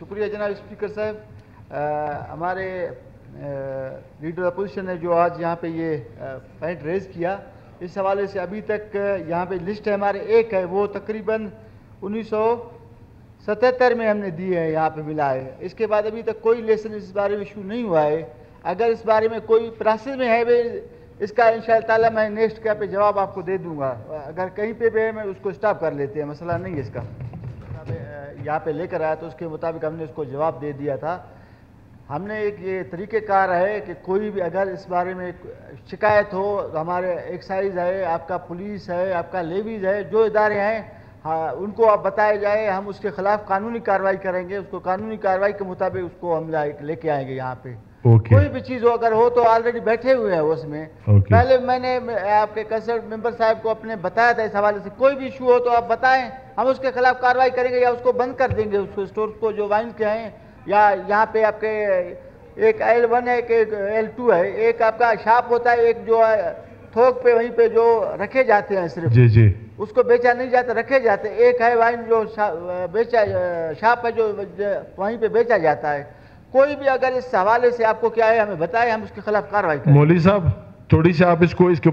شکریہ جناب اسپیکر صاحب. ہمارے لیڈر اپوزیشن نے جو آج یہاں پہ یہ پوائنٹ ریز کیا، اس حوالے سے ابھی تک یہاں پہ لسٹ ہے ہمارے ایک ہے، وہ تقریباً 1977 میں ہم نے دی ہے، یہاں پہ ملا ہے. اس کے بعد ابھی تک کوئی لیسن اس بارے میں ایشو نہیں ہوا ہے. اگر اس بارے میں کوئی پروسیس میں ہے اس کا انشاءاللہ تعالیٰ میں نیکسٹ پہ جواب آپ کو دے دوں گا. اگر کہیں پہ بھی ہے میں اس کو اسٹاپ کر لیتے ہیں، مسئلہ نہیں ہے اس کا. یہاں پہ لے کر آیا تو اس کے مطابق ہم نے اس کو جواب دے دیا تھا. ہم نے ایک یہ طریقہ کار ہے کہ کوئی بھی اگر اس بارے میں شکایت ہو، ہمارے ایکسائز ہے، آپ کا پولیس ہے، آپ کا لیویز ہے، جو ادارے ہیں ان کو آپ بتائے جائے، ہم اس کے خلاف قانونی کارروائی کریں گے. اس کو قانونی کارروائی کے مطابق اس کو ہم لے کے آئیں گے. یہاں پہ کوئی بھی چیز ہو اگر ہو تو آلریڈی بیٹھے ہوئے ہیں اس میں. پہلے میں نے آپ کے کنسرن ممبر صاحب کو اپنے بتایا تھا اس حوالے سے، کوئی بھی ایشو ہو تو آپ بتائیں، ہم اس کے خلاف کارروائی کریں گے یا اس کو بند کر دیں گے. اس کو اسٹور کو جو وائن کے ہیں، یا یہاں پہ آپ کے ایک L1 ہے، ایک L2 ہے، ایک آپ کا شاپ ہوتا ہے، ایک جو تھوک پہ وہیں پہ جو رکھے جاتے ہیں صرف جی اس کو بیچا نہیں جاتا، رکھے جاتے ہیں. ایک ہے وائن جو شاپ ہے جو وہیں پہ بیچا جاتا ہے. کوئی بھی اگر اس حوالے سے آپ کو کیا ہے ہمیں بتائے، ہم اس کے خلاف کارروائی کریں. مولوی صاحب تھوڑی سی آپ اس کے اوپر